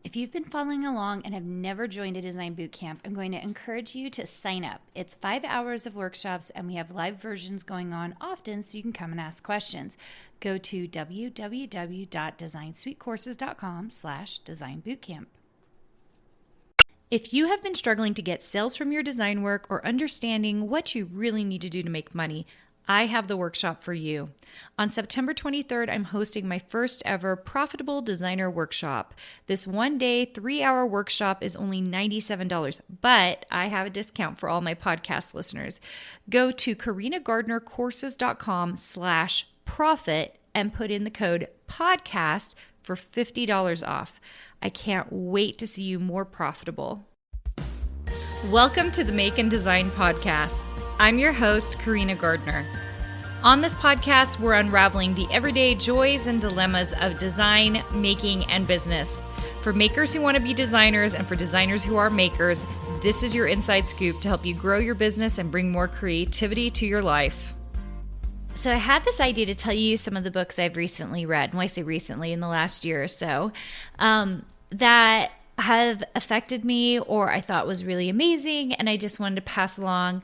If you've been following along and have never joined a design boot camp, I'm going to encourage you to sign up. It's 5 hours of workshops, and we have live versions going on often, so you can come and ask questions. Go to www.designsweetcourses.com/designbootcamp. If you have been struggling to get sales from your design work or understanding what you really need to do to make money, I have the workshop for you. On September 23rd, I'm hosting my first ever Profitable Designer Workshop. This 1-day, 3-hour workshop is only $97, but I have a discount for all my podcast listeners. Go to carinagardnercourses.com/profit and put in the code podcast for $50 off. I can't wait to see you more profitable. Welcome to the Make and Design Podcast. I'm your host, Carina Gardner. On this podcast, we're unraveling the everyday joys and dilemmas of design, making, and business. For makers who want to be designers and for designers who are makers, this is your inside scoop to help you grow your business and bring more creativity to your life. So I had this idea to tell you some of the books I've recently read, when I say recently, in the last year or so, that have affected me or I thought was really amazing, and I just wanted to pass along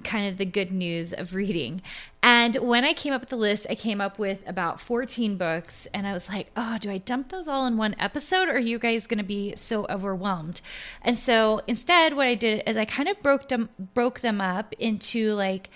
kind of the good news of reading. And when I came up with the list, I came up with about 14 books, and I was like, oh, do I dump those all in one episode, or are you guys going to be so overwhelmed? And so instead, what I did is I kind of broke them up into like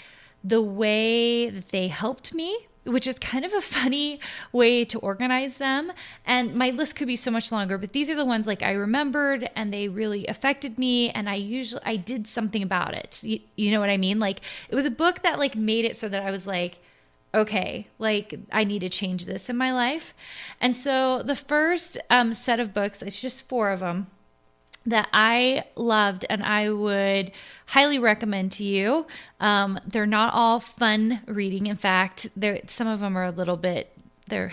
the way that they helped me, which is kind of a funny way to organize them. And my list could be so much longer, but these are the ones like I remembered and they really affected me, and I did something about it. You know what I mean? Like it was a book that like made it so that I was like, okay, like I need to change this in my life. And so the first set of books, it's just 4 of them, that I loved and I would highly recommend to you. They're not all fun reading. In fact, some of them are a little bit, they're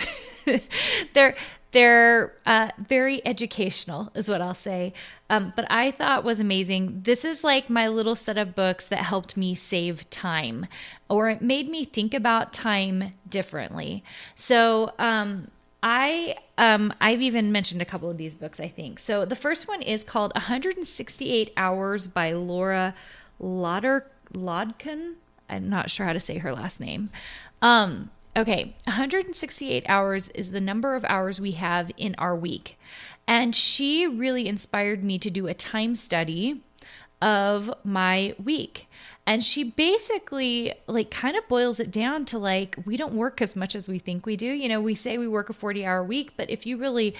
very educational is what I'll say. But I thought was amazing. This is like my little set of books that helped me save time, or it made me think about time differently. So, I've even mentioned a couple of these books, I think. So the first one is called 168 Hours by Laura Vanderkam. I'm not sure how to say her last name. Okay, 168 hours is the number of hours we have in our week. And she really inspired me to do a time study of my week. And she basically like kind of boils it down to like, we don't work as much as we think we do. You know, we say we work a 40-hour week, but if you really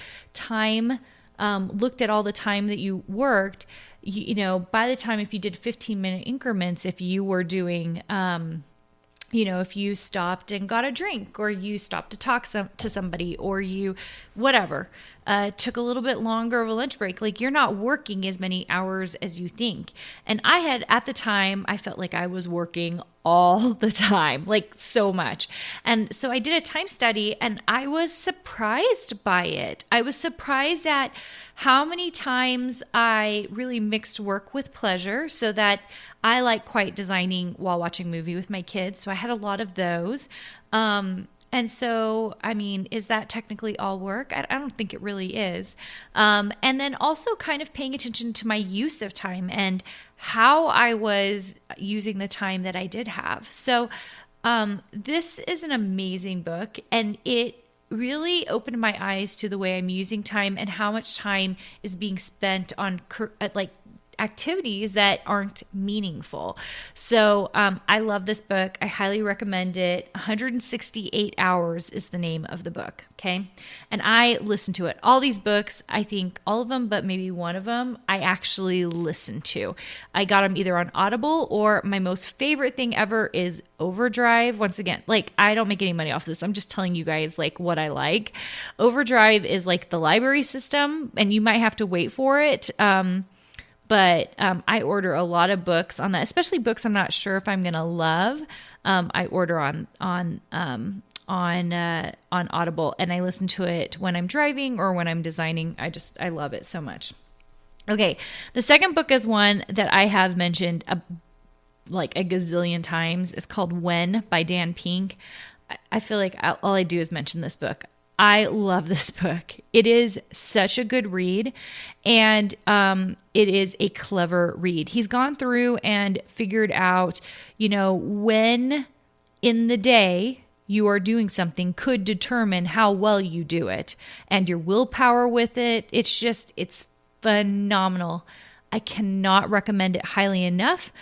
looked at all the time that you worked, you know, by the time, if you did 15-minute increments, if you were doing, if you stopped and got a drink, or you stopped to talk to somebody, or you, whatever, took a little bit longer of a lunch break, like you're not working as many hours as you think. And at the time, I felt like I was working all the time, like so much. And so I did a time study, and I was surprised by it. I was surprised at how many times I really mixed work with pleasure, so that I like quiet designing while watching a movie with my kids. So I had a lot of those. And so, I mean, is that technically all work? I don't think it really is. And then also kind of paying attention to my use of time and how I was using the time that I did have. So this is an amazing book, and it really opened my eyes to the way I'm using time and how much time is being spent on activities that aren't meaningful. So I love this book. I highly recommend it. 168 Hours is the name of the book. Okay. And I listened to it. All these books, I think all of them, but maybe one of them, I actually listened to. I got them either on Audible, or my most favorite thing ever is Overdrive. Once again, like I don't make any money off this. I'm just telling you guys like what I like. Overdrive is like the library system, and you might have to wait for it. But I order a lot of books on that, especially books I'm not sure if I'm going to love. I order on Audible, and I listen to it when I'm driving or when I'm designing. I love it so much. Okay, the second book is one that I have mentioned a gazillion times. It's called When by Dan Pink. I feel like all I do is mention this book. I love this book. It is such a good read, and it is a clever read. He's gone through and figured out, when in the day you are doing something could determine how well you do it, and your willpower with it. It's phenomenal. I cannot recommend it highly enough.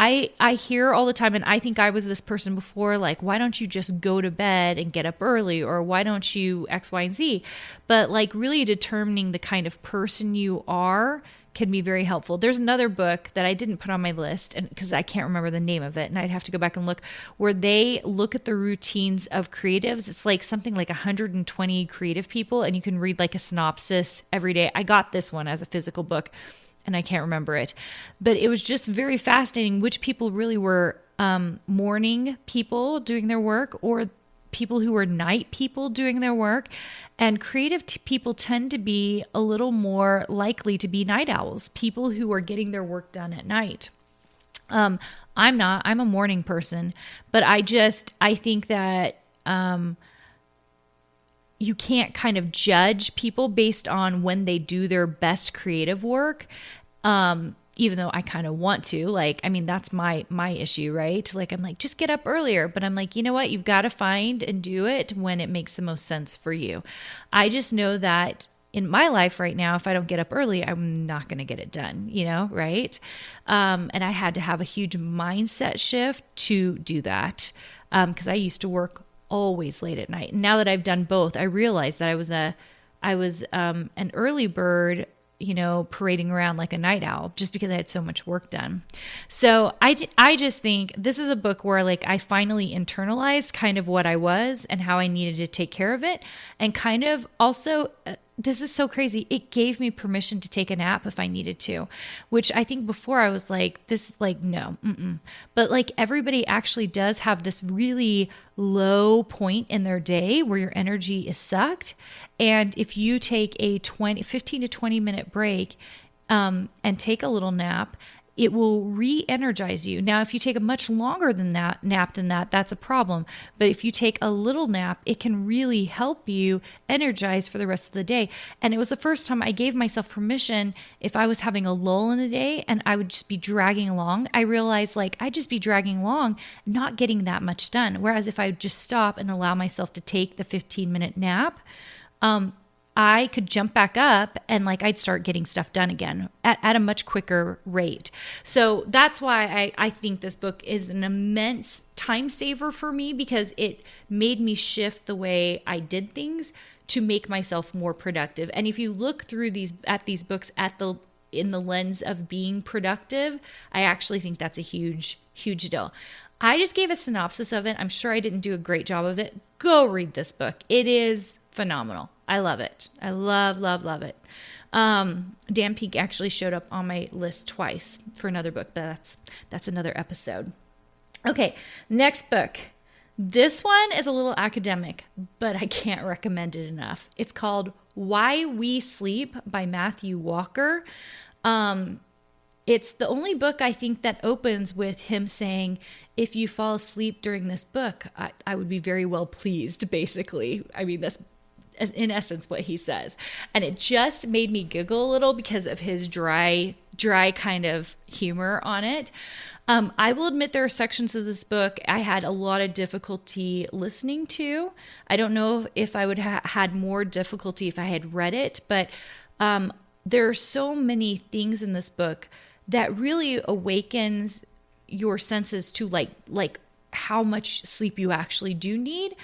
I hear all the time, and I think I was this person before, like, why don't you just go to bed and get up early? Or why don't you X, Y, and Z? But like really determining the kind of person you are can be very helpful. There's another book that I didn't put on my list, and because I can't remember the name of it, and I'd have to go back and look, where they look at the routines of creatives. It's like something like 120 creative people, and you can read like a synopsis every day. I got this one as a physical book, and I can't remember it. But it was just very fascinating which people really were morning people doing their work, or people who were night people doing their work. And creative people tend to be a little more likely to be night owls, people who are getting their work done at night. I'm not. I'm a morning person. But I think that you can't kind of judge people based on when they do their best creative work. Even though I kind of want to, that's my issue, right? Like, I'm like, just get up earlier. But I'm like, you know what? You've got to find and do it when it makes the most sense for you. I just know that in my life right now, if I don't get up early, I'm not going to get it done, right? And I had to have a huge mindset shift to do that. Because I used to work always late at night. Now that I've done both, I realized that I was an early bird, parading around like a night owl, just because I had so much work done. So I just think this is a book where like I finally internalized kind of what I was and how I needed to take care of it. And kind of also, this is so crazy, it gave me permission to take a nap if I needed to, which I think before I was like, this is like, no, But like everybody actually does have this really low point in their day where your energy is sucked. And if you take a 15 to 20 minute break and take a little nap, it will re-energize you. Now, if you take a much longer nap than that, that's a problem. But if you take a little nap, it can really help you energize for the rest of the day. And it was the first time I gave myself permission if I was having a lull in the day and I would just be dragging along. I realized like I'd just be dragging along, not getting that much done. Whereas if I would just stop and allow myself to take the 15-minute nap, I could jump back up and like I'd start getting stuff done again at a much quicker rate. So that's why I think this book is an immense time saver for me, because it made me shift the way I did things to make myself more productive. And if you look through these books in the lens of being productive, I actually think that's a huge, huge deal. I just gave a synopsis of it. I'm sure I didn't do a great job of it. Go read this book. It is phenomenal. I love it. I love, love, love it. Dan Pink actually showed up on my list twice for another book, but that's another episode. Okay, next book. This one is a little academic, but I can't recommend it enough. It's called Why We Sleep by Matthew Walker. It's the only book I think that opens with him saying, if you fall asleep during this book, I would be very well pleased, basically. I mean, that's in essence what he says. And it just made me giggle a little because of his dry kind of humor on it. I will admit there are sections of this book I had a lot of difficulty listening to. I don't know if I would have had more difficulty if I had read it, but there are so many things in this book that really awakens your senses to like how much sleep you actually do need.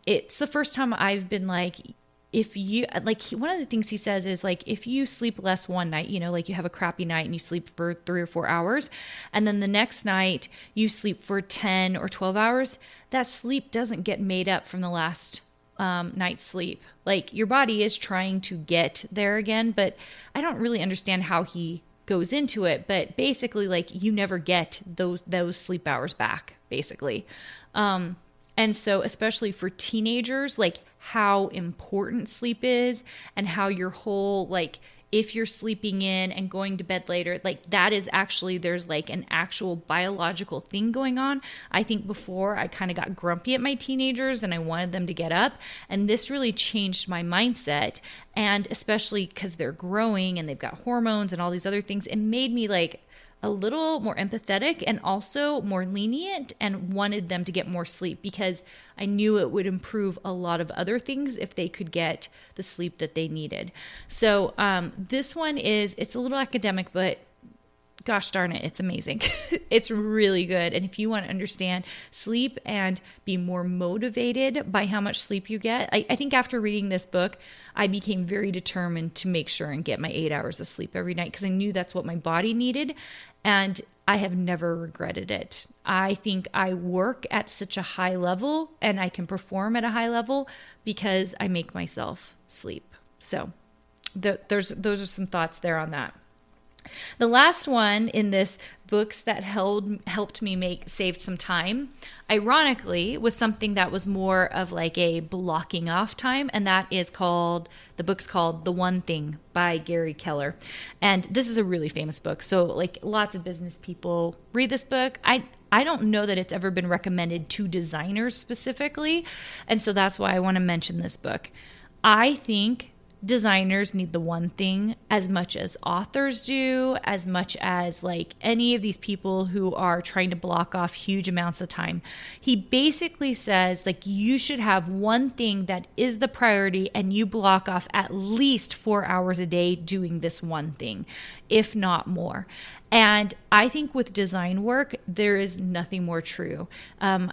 It's the first time I've been like, if you like, one of the things he says is like, if you sleep less one night, like you have a crappy night and you sleep for 3 or 4 hours, and then the next night you sleep for 10 or 12 hours, that sleep doesn't get made up from the last night's sleep. Like your body is trying to get there again, but I don't really understand how he goes into it. But basically, like you never get those sleep hours back, basically. And so especially for teenagers, like how important sleep is and how your whole like if you're sleeping in and going to bed later, like that is actually, there's like an actual biological thing going on. I think before I kind of got grumpy at my teenagers and I wanted them to get up. And this really changed my mindset. And especially because they're growing and they've got hormones and all these other things, it made me like a little more empathetic and also more lenient and wanted them to get more sleep because I knew it would improve a lot of other things if they could get the sleep that they needed. So this one it's a little academic, but gosh darn it, it's amazing. It's really good. And if you want to understand sleep and be more motivated by how much sleep you get, I think after reading this book, I became very determined to make sure and get my 8 hours of sleep every night because I knew that's what my body needed. And I have never regretted it. I think I work at such a high level and I can perform at a high level because I make myself sleep. So those are some thoughts there on that. The last one in this books that helped me saved some time, ironically, was something that was more of like a blocking off time, and that is the book's called The One Thing by Gary Keller. And this is a really famous book. So like lots of business people read this book. I don't know that it's ever been recommended to designers specifically. And so that's why I want to mention this book. I think designers need the one thing as much as authors do, as much as like any of these people who are trying to block off huge amounts of time. He basically says like you should have one thing that is the priority and you block off at least 4 hours a day doing this one thing, if not more. And I think with design work, there is nothing more true. On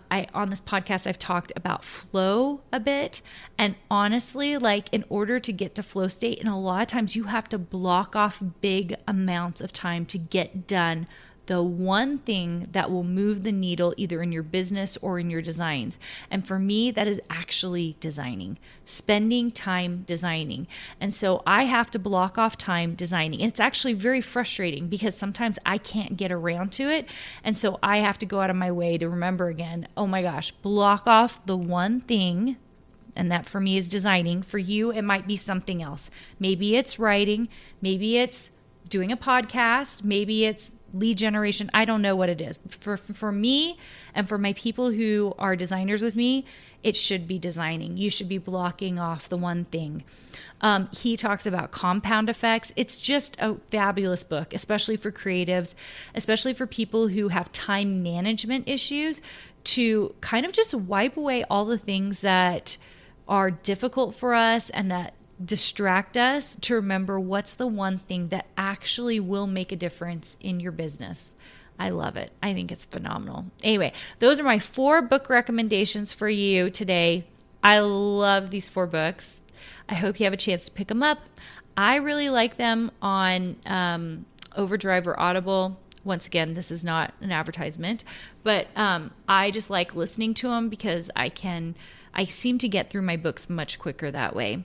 this podcast, I've talked about flow a bit. And honestly, like in order to get to flow state, and a lot of times you have to block off big amounts of time to get done the one thing that will move the needle either in your business or in your designs. And for me, that is actually designing, spending time designing. And so I have to block off time designing. And it's actually very frustrating because sometimes I can't get around to it. And so I have to go out of my way to remember again, oh my gosh, block off the one thing. And that for me is designing. For you, it might be something else. Maybe it's writing. Maybe it's doing a podcast. Maybe it's lead generation. I don't know what it is. For me and for my people who are designers with me, it should be designing. You should be blocking off the one thing. He talks about compound effects. It's just a fabulous book, especially for creatives, especially for people who have time management issues, to kind of just wipe away all the things that are difficult for us and that distract us, to remember what's the one thing that actually will make a difference in your business. I love it. I think it's phenomenal. Anyway, those are my 4 book recommendations for you today. I love these 4 books. I hope you have a chance to pick them up. I really like them on Overdrive or Audible. Once again, this is not an advertisement, but I just like listening to them because I seem to get through my books much quicker that way.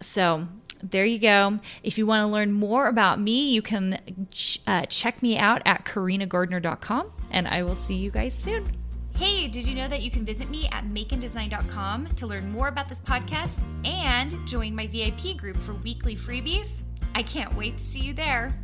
So there you go. If you want to learn more about me, you can check me out at carinagardner.com, and I will see you guys soon. Hey, did you know that you can visit me at makeanddesign.com to learn more about this podcast and join my VIP group for weekly freebies? I can't wait to see you there.